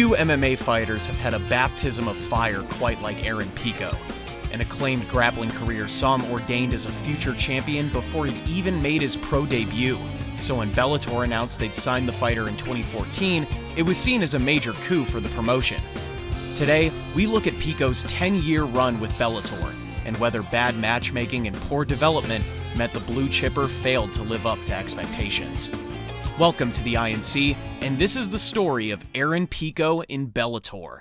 Few MMA fighters have had a baptism of fire quite like Aaron Pico. An acclaimed grappling career saw him ordained as a future champion before he'd even made his pro debut. So when Bellator announced they'd signed the fighter in 2014, it was seen as a major coup for the promotion. Today, we look at Pico's 10-year run with Bellator, and whether bad matchmaking and poor development meant the blue chipper failed to live up to expectations. Welcome to the INC, and this is the story of Aaron Pico in Bellator.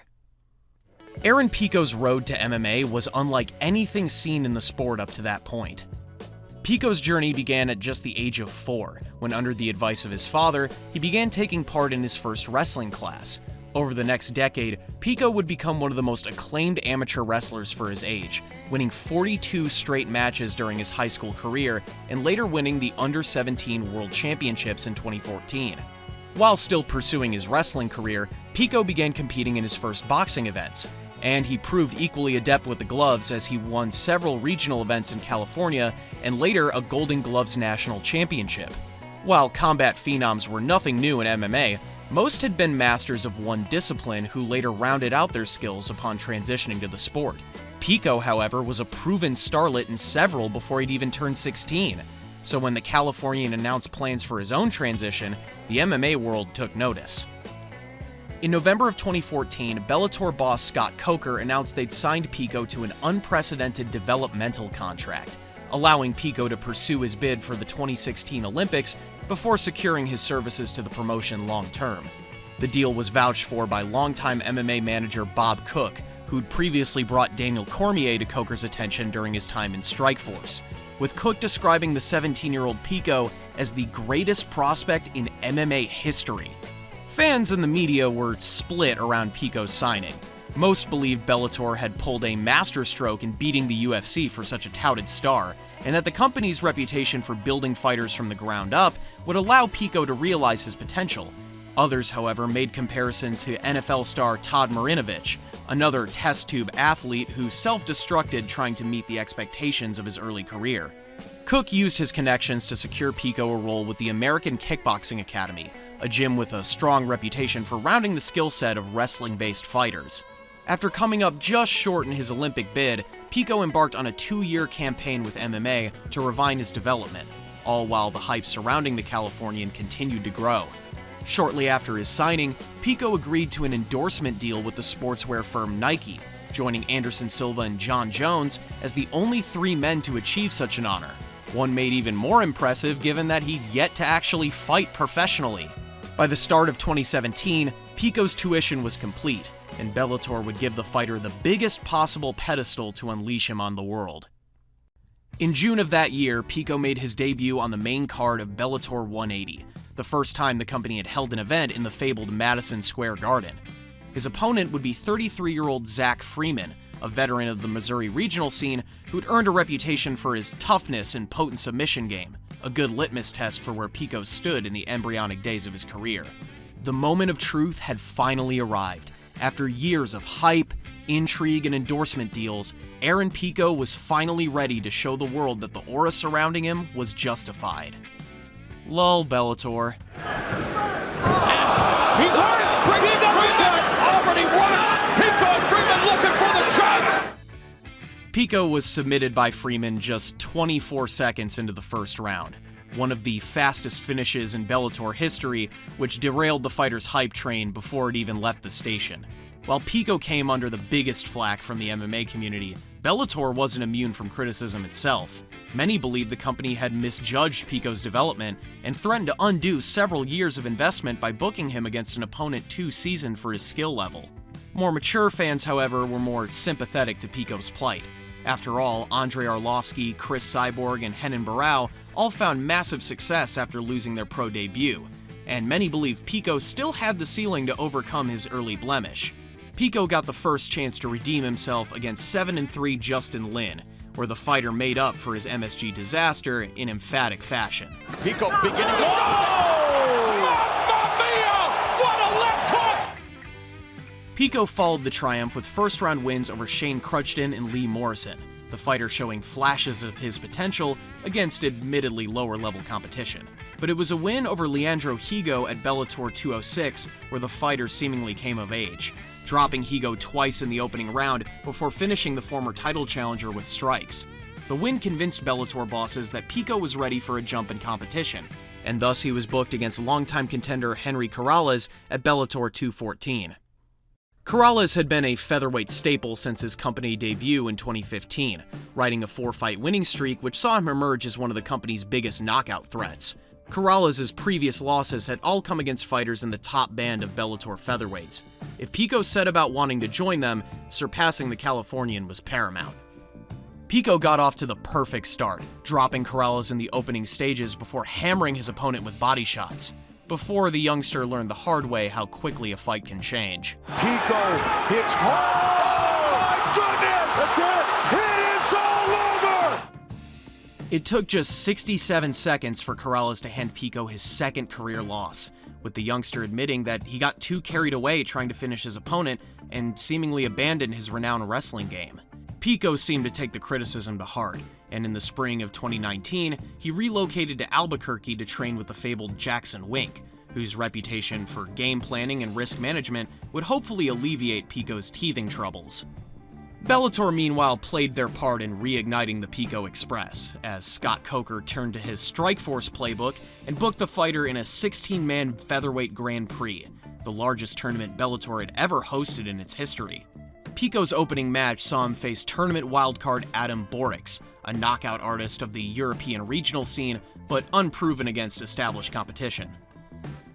Aaron Pico's road to MMA was unlike anything seen in the sport up to that point. Pico's journey began at just the age of 4, when under the advice of his father, he began taking part in his first wrestling class. Over the next decade, Pico would become one of the most acclaimed amateur wrestlers for his age, winning 42 straight matches during his high school career and later winning the Under-17 World Championships in 2014. While still pursuing his wrestling career, Pico began competing in his first boxing events, and he proved equally adept with the gloves as he won several regional events in California and later a Golden Gloves National Championship. While combat phenoms were nothing new in MMA, most had been masters of one discipline who later rounded out their skills upon transitioning to the sport. Pico, however, was a proven starlet in several before he'd even turned 16. So when the Californian announced plans for his own transition, the MMA world took notice. In November of 2014, Bellator boss Scott Coker announced they'd signed Pico to an unprecedented developmental contract, allowing Pico to pursue his bid for the 2016 Olympics before securing his services to the promotion long-term. The deal was vouched for by longtime MMA manager Bob Cook, who'd previously brought Daniel Cormier to Coker's attention during his time in Strikeforce, with Cook describing the 17-year-old Pico as the greatest prospect in MMA history. Fans and the media were split around Pico's signing. Most believed Bellator had pulled a masterstroke in beating the UFC for such a touted star, and that the company's reputation for building fighters from the ground up would allow Pico to realize his potential. Others, however, made comparison to NFL star Todd Marinovich, another test tube athlete who self-destructed trying to meet the expectations of his early career. Cook used his connections to secure Pico a role with the American Kickboxing Academy, a gym with a strong reputation for rounding the skill set of wrestling-based fighters. After coming up just short in his Olympic bid, Pico embarked on a 2-year campaign with MMA to refine his development, all while the hype surrounding the Californian continued to grow. Shortly after his signing, Pico agreed to an endorsement deal with the sportswear firm Nike, joining Anderson Silva and John Jones as the only 3 men to achieve such an honor, one made even more impressive given that he'd yet to actually fight professionally. By the start of 2017, Pico's tuition was complete, and Bellator would give the fighter the biggest possible pedestal to unleash him on the world. In June of that year, Pico made his debut on the main card of Bellator 180, the first time the company had held an event in the fabled Madison Square Garden. His opponent would be 33-year-old Zach Freeman, a veteran of the Missouri regional scene who'd earned a reputation for his toughness and potent submission game, a good litmus test for where Pico stood in the embryonic days of his career. The moment of truth had finally arrived. After years of hype, intrigue, and endorsement deals, Aaron Pico was finally ready to show the world that the aura surrounding him was justified. Lol, Bellator. He's hurt! Already rocked! Pico and Freeman looking for the choke! Pico was submitted by Freeman just 24 seconds into the first round, one of the fastest finishes in Bellator history, which derailed the fighter's hype train before it even left the station. While Pico came under the biggest flack from the MMA community, Bellator wasn't immune from criticism itself. Many believed the company had misjudged Pico's development and threatened to undo several years of investment by booking him against an opponent too seasoned for his skill level. More mature fans, however, were more sympathetic to Pico's plight. After all, Andrei Arlovsky, Chris Cyborg, and Renan Barão all found massive success after losing their pro debut, and many believed Pico still had the ceiling to overcome his early blemish. Pico got the first chance to redeem himself against 7-3 Justin Lin, where the fighter made up for his MSG disaster in emphatic fashion. Pico beginning to Mamma mia! What a left hook! Pico followed the triumph with first-round wins over Shane Crutchton and Lee Morrison. the fighter showing flashes of his potential against admittedly lower-level competition. But it was a win over Leandro Higo at Bellator 206 where the fighter seemingly came of age, dropping Higo twice in the opening round before finishing the former title challenger with strikes. The win convinced Bellator bosses that Pico was ready for a jump in competition, and thus he was booked against longtime contender Henry Corrales at Bellator 214. Corrales had been a featherweight staple since his company debut in 2015, riding a 4-fight winning streak which saw him emerge as one of the company's biggest knockout threats. Corrales' previous losses had all come against fighters in the top band of Bellator featherweights. If Pico set about wanting to join them, surpassing the Californian was paramount. Pico got off to the perfect start, dropping Corrales in the opening stages before hammering his opponent with body shots, before the youngster learned the hard way how quickly a fight can change. Pico hits hard! Oh my goodness! That's it! It is all over! It took just 67 seconds for Corrales to hand Pico his second career loss, with the youngster admitting that he got too carried away trying to finish his opponent and seemingly abandoned his renowned wrestling game. Pico seemed to take the criticism to heart, and in the spring of 2019, he relocated to Albuquerque to train with the fabled Jackson Wink, whose reputation for game planning and risk management would hopefully alleviate Pico's teething troubles. Bellator, meanwhile, played their part in reigniting the Pico Express, as Scott Coker turned to his Strikeforce playbook and booked the fighter in a 16-man featherweight Grand Prix, the largest tournament Bellator had ever hosted in its history. Pico's opening match saw him face tournament wildcard Adam Borics, a knockout artist of the European regional scene, but unproven against established competition.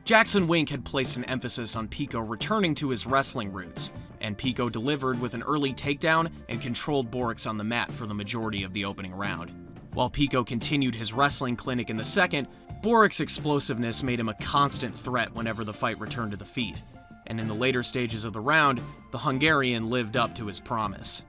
Jackson Wink had placed an emphasis on Pico returning to his wrestling roots, and Pico delivered with an early takedown and controlled Borics on the mat for the majority of the opening round. While Pico continued his wrestling clinic in the second, Borics' explosiveness made him a constant threat whenever the fight returned to the feet, and in the later stages of the round, the Hungarian lived up to his promise.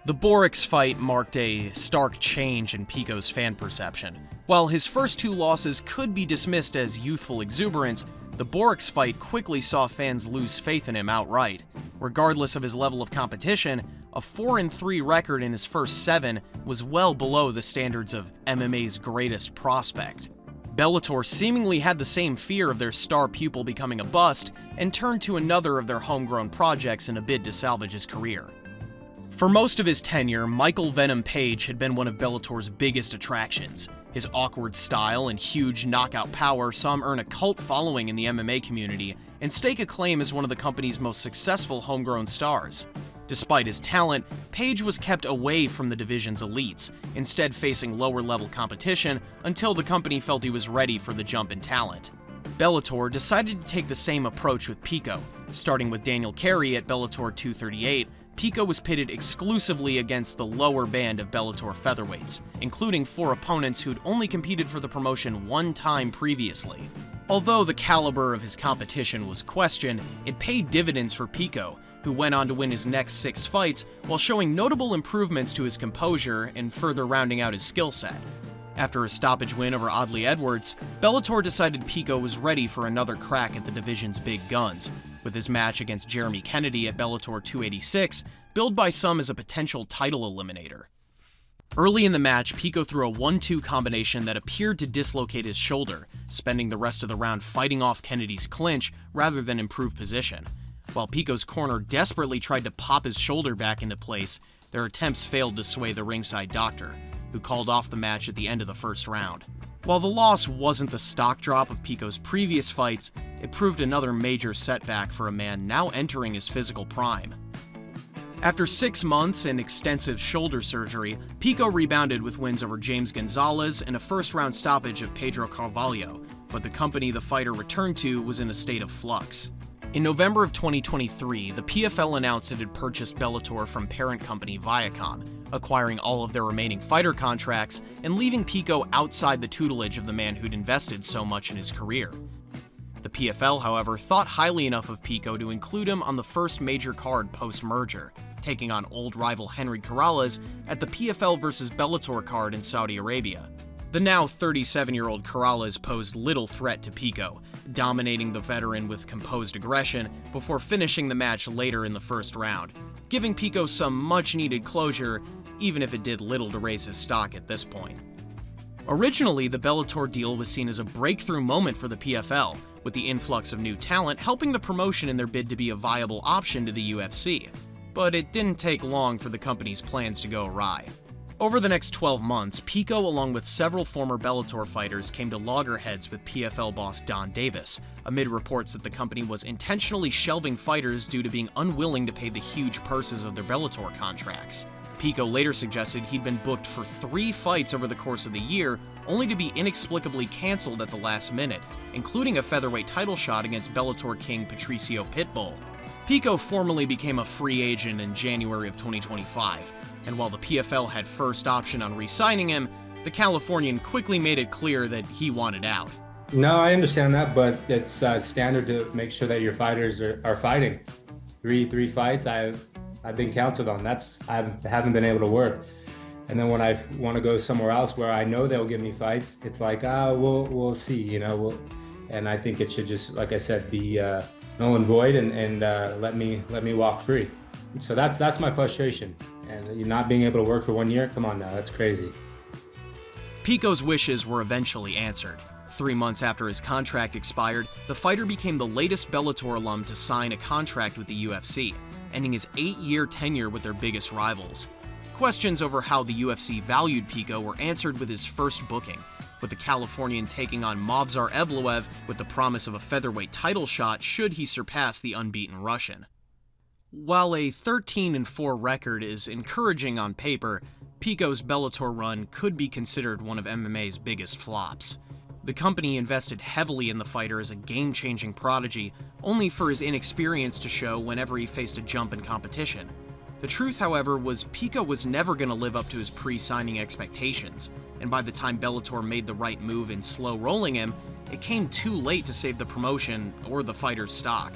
The Borics fight marked a stark change in Pico's fan perception. While his first two losses could be dismissed as youthful exuberance, the Borics fight quickly saw fans lose faith in him outright. Regardless of his level of competition, a 4-3 record in his first 7 was well below the standards of MMA's greatest prospect. Bellator seemingly had the same fear of their star pupil becoming a bust and turned to another of their homegrown projects in a bid to salvage his career. For most of his tenure, Michael Venom Page had been one of Bellator's biggest attractions. His awkward style and huge knockout power saw him earn a cult following in the MMA community and stake a claim as one of the company's most successful homegrown stars. Despite his talent, Page was kept away from the division's elites, instead facing lower-level competition until the company felt he was ready for the jump in talent. Bellator decided to take the same approach with Pico. Starting with Daniel Carey at Bellator 238, Pico was pitted exclusively against the lower band of Bellator featherweights, including 4 opponents who'd only competed for the promotion one time previously. Although the caliber of his competition was questioned, it paid dividends for Pico, who went on to win his next 6 fights while showing notable improvements to his composure and further rounding out his skill set. After a stoppage win over Audley Edwards, Bellator decided Pico was ready for another crack at the division's big guns, with his match against Jeremy Kennedy at Bellator 286 billed by some as a potential title eliminator. Early in the match, Pico threw a 1-2 combination that appeared to dislocate his shoulder, spending the rest of the round fighting off Kennedy's clinch rather than improve position. While Pico's corner desperately tried to pop his shoulder back into place, their attempts failed to sway the ringside doctor, who called off the match at the end of the first round. While the loss wasn't the stock drop of Pico's previous fights, it proved another major setback for a man now entering his physical prime. After 6 months and extensive shoulder surgery, Pico rebounded with wins over James Gonzalez and a first-round stoppage of Pedro Carvalho, but the company the fighter returned to was in a state of flux. In November of 2023, the PFL announced it had purchased Bellator from parent company Viacom, acquiring all of their remaining fighter contracts and leaving Pico outside the tutelage of the man who'd invested so much in his career. The PFL, however, thought highly enough of Pico to include him on the first major card post-merger, taking on old rival Henry Corrales at the PFL vs. Bellator card in Saudi Arabia. The now 37-year-old Corrales posed little threat to Pico, dominating the veteran with composed aggression before finishing the match later in the first round, giving Pico some much-needed closure, even if it did little to raise his stock at this point. Originally, the Bellator deal was seen as a breakthrough moment for the PFL, with the influx of new talent helping the promotion in their bid to be a viable option to the UFC. But it didn't take long for the company's plans to go awry. Over the next 12 months, Pico, along with several former Bellator fighters, came to loggerheads with PFL boss Don Davis, amid reports that the company was intentionally shelving fighters due to being unwilling to pay the huge purses of their Bellator contracts. Pico later suggested he'd been booked for 3 fights over the course of the year, only to be inexplicably canceled at the last minute, including a featherweight title shot against Bellator king Patricio Pitbull. Pico formally became a free agent in January of 2025, and while the PFL had first option on re-signing him, the Californian quickly made it clear that he wanted out. No, I understand that, but it's standard to make sure that your fighters are fighting. Three fights I've been counted on. I haven't been able to work. And then when I want to go somewhere else where I know they'll give me fights, it's like, we'll see, you know. And I think it should just, like I said, be null and void and let me walk free. So that's my frustration. And you're not being able to work for 1 year? Come on now, that's crazy. Pico's wishes were eventually answered. 3 months after his contract expired, the fighter became the latest Bellator alum to sign a contract with the UFC, ending his 8-year tenure with their biggest rivals. Questions over how the UFC valued Pico were answered with his first booking, with the Californian taking on Movsar Evloev with the promise of a featherweight title shot should he surpass the unbeaten Russian. While a 13-4 record is encouraging on paper, Pico's Bellator run could be considered one of MMA's biggest flops. The company invested heavily in the fighter as a game-changing prodigy, only for his inexperience to show whenever he faced a jump in competition. The truth, however, was Pico was never going to live up to his pre-signing expectations, and by the time Bellator made the right move in slow-rolling him, it came too late to save the promotion or the fighter's stock.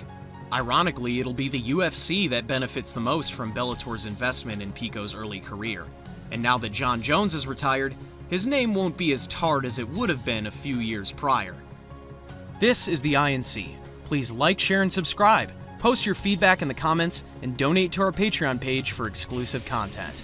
Ironically, it'll be the UFC that benefits the most from Bellator's investment in Pico's early career. And now that John Jones is retired, his name won't be as tarred as it would have been a few years prior. This is the INC. Please like, share, and subscribe. Post your feedback in the comments and donate to our Patreon page for exclusive content.